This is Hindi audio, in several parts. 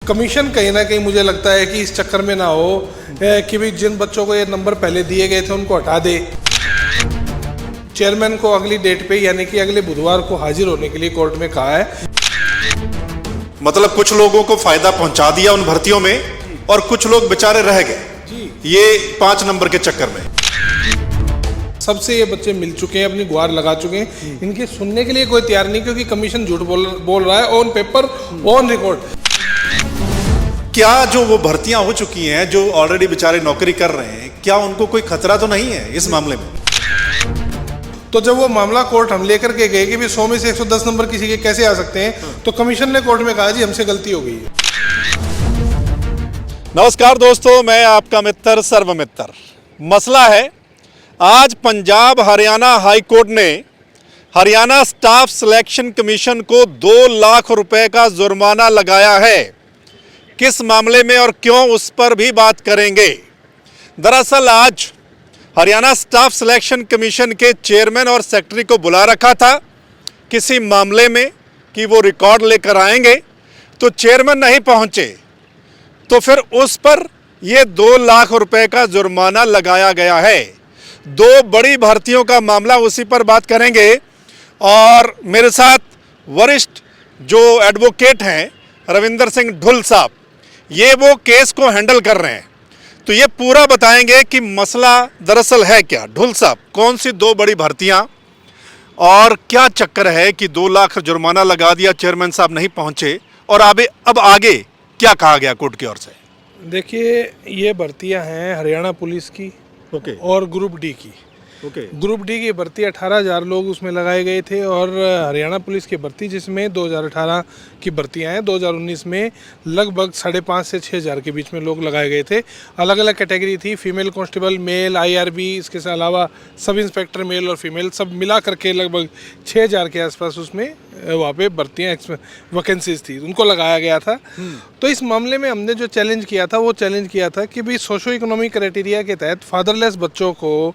कमीशन कहीं ना कहीं मुझे लगता है कि इस चक्कर में ना हो कि भी जिन बच्चों को ये नंबर पहले दिए गए थे उनको हटा दे। चेयरमैन को अगली डेट पे यानी कि अगले बुधवार को हाजिर होने के लिए कोर्ट में कहा है। मतलब कुछ लोगों को फायदा पहुंचा दिया उन भर्तियों में और कुछ लोग बेचारे रह गए जी, ये 5 नंबर के चक्कर में। सबसे ये बच्चे मिल चुके हैं, अपनी गुहार लगा चुके हैं, इनके सुनने के लिए कोई तैयार नहीं, क्योंकि कमीशन झूठ बोल रहा है ऑन पेपर ऑन रिकॉर्ड। क्या जो वो भर्तियां हो चुकी हैं, जो ऑलरेडी बेचारे नौकरी कर रहे हैं, क्या उनको कोई खतरा तो नहीं है इस मामले में? तो जब वो मामला कोर्ट हम लेकर के गए कि भी 100 में से 110 नंबर किसी के कैसे आ सकते हैं, तो कमीशन ने कोर्ट में कहा जी हमसे गलती हो गई है। नमस्कार दोस्तों, मैं आपका मित्र सर्वमित्र। मसला है, आज पंजाब हरियाणा हाई कोर्ट ने हरियाणा स्टाफ सिलेक्शन कमीशन को 2 लाख रुपए का जुर्माना लगाया है। किस मामले में और क्यों, उस पर भी बात करेंगे। दरअसल आज हरियाणा स्टाफ सिलेक्शन कमीशन के चेयरमैन और सेक्रेटरी को बुला रखा था किसी मामले में कि वो रिकॉर्ड लेकर आएंगे, तो चेयरमैन नहीं पहुंचे, तो फिर उस पर ये 2 लाख रुपए का जुर्माना लगाया गया है। 2 बड़ी भर्तियों का मामला, उसी पर बात करेंगे। और मेरे साथ वरिष्ठ जो एडवोकेट हैं रविंदर सिंह ढुल साहब, ये वो केस को हैंडल कर रहे हैं, तो ये पूरा बताएंगे कि मसला दरअसल है क्या। ढुल साहब, कौन सी 2 बड़ी भर्तियां और क्या चक्कर है कि 2 लाख जुर्माना लगा दिया, चेयरमैन साहब नहीं पहुंचे, और अब आगे क्या कहा गया कोर्ट की ओर से? देखिए, ये भर्तियां हैं हरियाणा पुलिस की और ग्रुप डी की। ग्रुप डी की भर्ती 18,000 लोग उसमें लगाए गए थे, और हरियाणा पुलिस की भर्ती जिसमें 2018 की भर्तियां हैं, 2019 में लगभग 5,500 से 6,000 के बीच में लोग लगाए गए थे। अलग अलग कैटेगरी थी, फीमेल कांस्टेबल, मेल, IRB, इसके अलावा सब इंस्पेक्टर मेल और फीमेल, सब मिला करके लगभग 6,000 के आसपास उसमें वहाँ पे भर्तियाँ वैकेंसीज थी, उनको लगाया गया था। तो इस मामले में हमने जो चैलेंज किया था, वो चैलेंज किया था कि भाई सोशो इकोनॉमिक क्राइटेरिया के तहत फादरलेस बच्चों को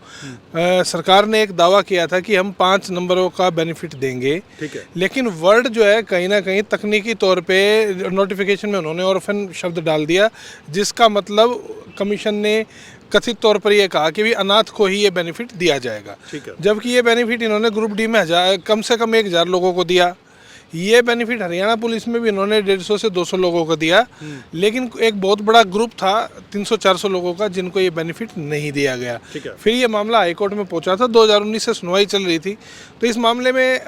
सरकार ने एक दावा किया था कि हम 5 नंबरों का बेनिफिट देंगे। ठीक है। लेकिन वर्ड जो है कहीं ना कहीं तकनीकी तौर पे नोटिफिकेशन में उन्होंने ऑर्फन शब्द डाल दिया, जिसका मतलब कमीशन ने कथित तौर पर यह कहा कि भी अनाथ को ही ये बेनिफिट दिया जाएगा। ठीक है। जबकि ये बेनिफिट इन्होंने ग्रुप डी में कम से कम 1,000 लोगों को दिया। ये बेनिफिट हरियाणा पुलिस में भी इन्होंने 150 से 200 लोगों को दिया। लेकिन एक बहुत बड़ा ग्रुप था 300-400 लोगों का जिनको ये बेनिफिट नहीं दिया गया। फिर ये मामला हाईकोर्ट में पहुंचा था, 2019 से सुनवाई चल रही थी। तो इस मामले में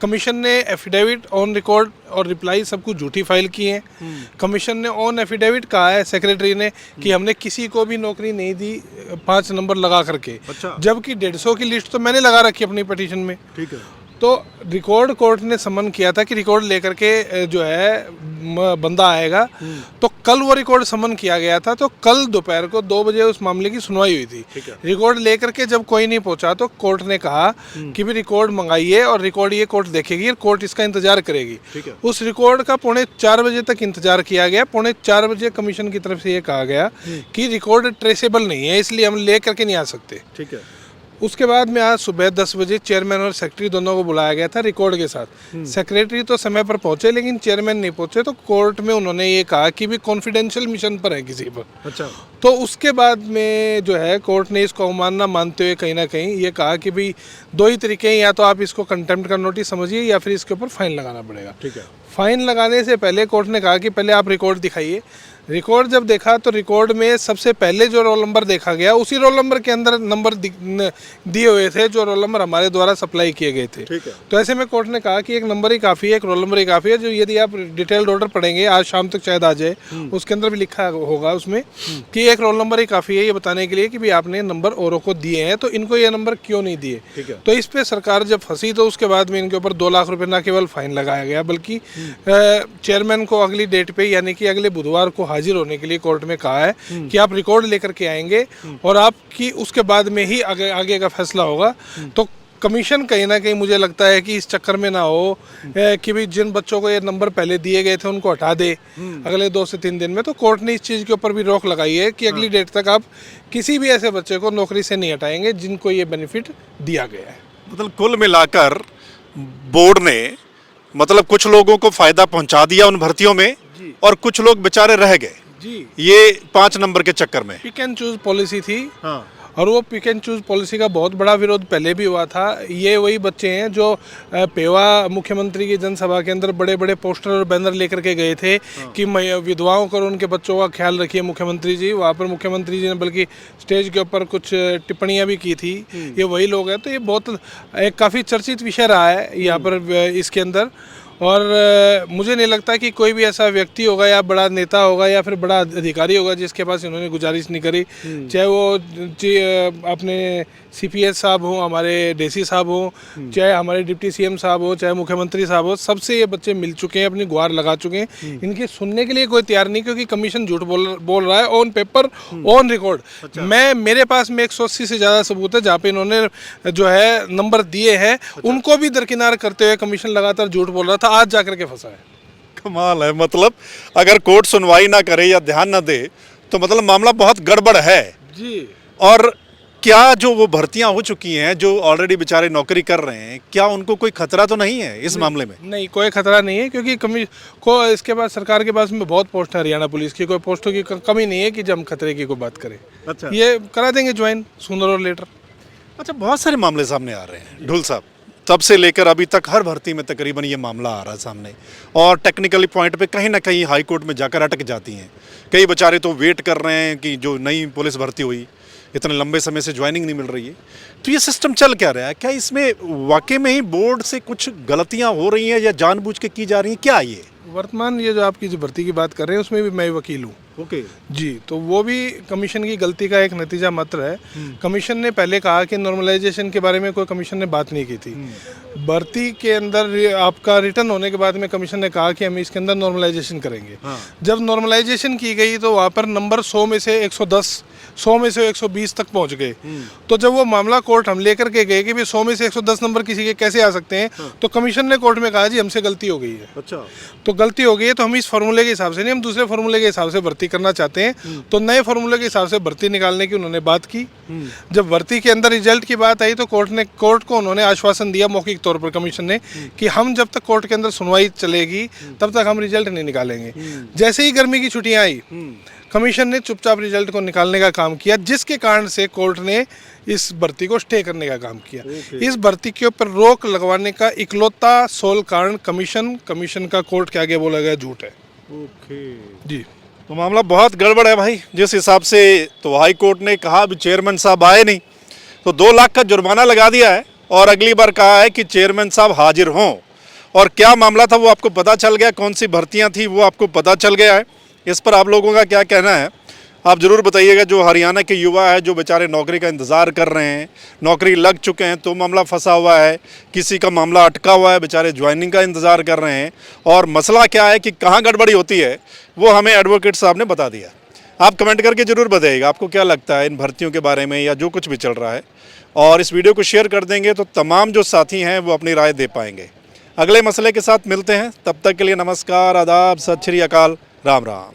कमीशन ने एफिडेविट ऑन रिकॉर्ड और रिप्लाई सब कुछ झूठी फाइल की है। कमीशन ने ऑन एफिडेविट कहा है सेक्रेटरी ने कि हमने किसी को भी नौकरी नहीं दी 5 नंबर लगा करके। अच्छा। जबकि 150 की लिस्ट तो मैंने लगा रखी अपनी पिटीशन में। ठीक है। तो रिकॉर्ड कोर्ट ने समन किया था कि रिकॉर्ड लेकर के जो है बंदा आएगा। तो कल वो रिकॉर्ड समन किया गया था, तो कल दोपहर को 2 बजे उस मामले की सुनवाई हुई थी। रिकॉर्ड लेकर के जब कोई नहीं पहुंचा, तो कोर्ट ने कहा कि भी रिकॉर्ड मंगाइए और रिकॉर्ड ये कोर्ट देखेगी और कोर्ट इसका इंतजार करेगी। उस रिकॉर्ड का 3:45 बजे तक इंतजार किया गया। 3:45 बजे कमीशन की तरफ से ये कहा गया कि रिकॉर्ड ट्रेसेबल नहीं है, इसलिए हम ले करके नहीं आ सकते। ठीक है। उसके बाद में आज सुबह 10 बजे चेयरमैन और सेक्रेटरी दोनों को बुलाया गया था रिकॉर्ड के साथ। सेक्रेटरी तो समय पर पहुंचे, लेकिन चेयरमैन नहीं पहुंचे। तो कोर्ट में उन्होंने ये कहा कि भी कॉन्फिडेंशियल मिशन पर है किसी पर। अच्छा। तो उसके बाद में जो है कोर्ट ने इसको अवमानना मानते हुए कहीं ना कहीं ये कहा कि भाई 2 ही तरीके हैं, या तो आप इसको कंटेम्प्ट का नोटिस समझिए या फिर इसके ऊपर फाइन लगाना पड़ेगा। ठीक है। फाइन लगाने से पहले कोर्ट ने कहा कि पहले आप रिकॉर्ड दिखाइए। रिकॉर्ड जब देखा तो रिकॉर्ड में सबसे पहले जो रोल नंबर देखा गया, उसी रोल नंबर के अंदर नंबर दिए हुए थे जो रोल नंबर हमारे द्वारा सप्लाई किए गए थे। ठीक है। तो ऐसे में कोर्ट ने कहा कि एक नंबर ही काफ़ी है, एक रोल नंबर ही काफ़ी है। जो यदि आप डिटेल्ड ऑर्डर पढ़ेंगे, आज शाम तक शायद आ जाए, उसके अंदर भी लिखा होगा उसमें कि एक रोल नंबर ही काफ़ी है ये बताने के लिए कि भी आपने नंबर औरों को दिए हैं, तो इनको ये नंबर क्यों नहीं दिए। तो इस पर सरकार जब फंसी, तो उसके बाद में इनके ऊपर 2 लाख रुपये न केवल फाइन लगाया गया, बल्कि चेयरमैन को अगली डेट पे यानी कि अगले बुधवार को हाजिर होने के लिए कोर्ट में कहा है कि आप रिकॉर्ड लेकर के आएंगे और आपकी उसके बाद में ही आगे का फैसला होगा। तो कमीशन कहीं ना कहीं मुझे लगता है कि इस चक्कर में ना हो कि भी जिन बच्चों को ये नंबर पहले दिए गए थे उनको हटा दे अगले 2 से 3 दिन में। तो कोर्ट ने इस चीज़ के ऊपर भी रोक लगाई है कि अगली डेट तक आप किसी भी ऐसे बच्चे को नौकरी से नहीं हटाएंगे जिनको ये बेनिफिट दिया गया है। मतलब कुल मिलाकर बोर्ड ने मतलब कुछ लोगों को फायदा पहुंचा दिया उन भर्तियों में जी। और कुछ लोग बेचारे रह गए जी, ये 5 नंबर के चक्कर में। पिक एंड चूज पॉलिसी थी। हाँ। और वो पिक एंड चूज पॉलिसी का बहुत बड़ा विरोध पहले भी हुआ था। ये वही बच्चे हैं जो पेवा मुख्यमंत्री की जनसभा के अंदर बड़े बड़े पोस्टर और बैनर लेकर के गए थे कि विधवाओं को और उनके बच्चों का ख्याल रखिए मुख्यमंत्री जी। वहाँ पर मुख्यमंत्री जी ने बल्कि स्टेज के ऊपर कुछ टिप्पणियां भी की थी। ये वही लोग हैं। तो ये बहुत एक काफ़ी चर्चित विषय रहा है यहाँ पर इसके अंदर। और मुझे नहीं लगता कि कोई भी ऐसा व्यक्ति होगा या बड़ा नेता होगा या फिर बड़ा अधिकारी होगा जिसके पास इन्होंने गुजारिश नहीं करी, चाहे वो अपने सीपीएस साहब हों, हमारे डीसी साहब हों, चाहे हमारे डिप्टी सीएम साहब हो, चाहे मुख्यमंत्री साहब हो, सबसे ये बच्चे मिल चुके हैं, अपनी गुहार लगा चुके हैं। इनकी सुनने के लिए कोई तैयार नहीं, क्योंकि कमीशन झूठ बोल रहा है ऑन पेपर ऑन रिकॉर्ड। मेरे पास में 180 से ज़्यादा सबूत है जहाँ पे इन्होंने जो है नंबर दिए हैं, उनको भी दरकिनार करते हुए कमीशन लगातार झूठ बोल रहा था, आज जाकर के फंसा है। कमाल है। मतलब अगर कोर्ट सुनवाई ना करे या ध्यान ना दे तो मतलब मामला बहुत गड़बड़ है जी। और क्या जो वो भर्तियां हो चुकी हैं, जो ऑलरेडी बेचारे नौकरी कर रहे हैं, क्या उनको कोई खतरा तो नहीं है इस मामले में? नहीं, कोई खतरा नहीं है, क्योंकि इसके बाद सरकार के पास में बहुत पोस्ट है हरियाणा पुलिस की, कोई पोस्टों की कमी नहीं है कि जब हम खतरे की कोई बात करें। अच्छा। ये करा देंगे ज्वाइन सूनर और लेटर। अच्छा, बहुत सारे मामले सामने आ रहे हैं ढुल साहब, तब से लेकर अभी तक हर भर्ती में तकरीबन ये मामला आ रहा है सामने, और टेक्निकली पॉइंट पे कहीं ना कहीं हाई कोर्ट में जाकर अटक जाती हैं। कई बेचारे तो वेट कर रहे हैं कि जो नई पुलिस भर्ती हुई, इतने लंबे समय से ज्वाइनिंग नहीं मिल रही है। तो ये सिस्टम चल क्या रहा है? क्या इसमें वाकई में ही बोर्ड से कुछ गलतियां हो रही हैं या जानबूझ के की जा रही हैं? क्या ये वर्तमान ये जो आपकी जो भर्ती की बात कर रहे हैं उसमें भी मैं वकील हूँ। ओके जी, तो वो भी कमीशन की गलती का एक नतीजा मात्र है। कमीशन ने पहले कहा कि नॉर्मलाइजेशन के बारे में कोई कमीशन ने बात नहीं की थी। भर्ती के अंदर आपका रिटर्न होने के बाद में कमीशन ने कहा कि हम इसके अंदर नॉर्मलाइजेशन करेंगे। जब नॉर्मलाइजेशन की गई तो वहाँ पर नंबर 100 में से 110, 100 में से 120 तक पहुँच गए। तो जब वो मामला कोर्ट हम लेकर के गए कि भी 100 में से 110 नंबर किसी के कैसे आ सकते हैं, तो कमीशन ने कोर्ट में कहा जी हमसे गलती हो गई है। अच्छा, तो गलती हो गई है तो हम इस फार्मूले के हिसाब से नहीं, हम दूसरे फार्मूले के हिसाब से भर्ती करना चाहते हैं। तो नए फार्मूले के हिसाब से भर्ती निकालने की उन्होंने बात की। जब भर्ती के अंदर रिजल्ट की बात आई तो कोर्ट को उन्होंने आश्वासन दिया मौखिक तौर पर कमीशन ने कि हम जब तक कोर्ट के अंदर सुनवाई चलेगी तब तक हम रिजल्ट नहीं निकालेंगे। जैसे ही गर्मी की छुट्टियां आई, कमीशन ने चुपचाप रिजल्ट को निकालने का काम किया, जिसके कारण से कोर्ट ने इस भर्ती को स्टे करने का काम किया। इस भर्ती के ऊपर रोक लगवाने का इकलौता सोल कारण कमीशन का कोर्ट के आगे बोला गया झूठ है। जी, तो मामला बहुत गड़बड़ है भाई। जिस हिसाब से तो हाई कोर्ट ने कहा भी चेयरमैन साहब आए नहीं तो 2 लाख का जुर्माना लगा दिया है, और अगली बार कहा है कि चेयरमैन साहब हाजिर हों। और क्या मामला था वो आपको पता चल गया, कौन सी भर्तियां थी वो आपको पता चल गया है। इस पर आप लोगों का क्या कहना है आप ज़रूर बताइएगा। जो हरियाणा के युवा है जो बेचारे नौकरी का इंतज़ार कर रहे हैं, नौकरी लग चुके हैं तो मामला फंसा हुआ है, किसी का मामला अटका हुआ है, बेचारे ज्वाइनिंग का इंतज़ार कर रहे हैं, और मसला क्या है कि कहाँ गड़बड़ी होती है वो हमें एडवोकेट साहब ने बता दिया। आप कमेंट करके ज़रूर बताइएगा आपको क्या लगता है इन भर्तियों के बारे में या जो कुछ भी चल रहा है, और इस वीडियो को शेयर कर देंगे तो तमाम जो साथी हैं वो अपनी राय दे पाएंगे। अगले मसले के साथ मिलते हैं, तब तक के लिए नमस्कार, आदाब, सत श्री अकाल, राम राम।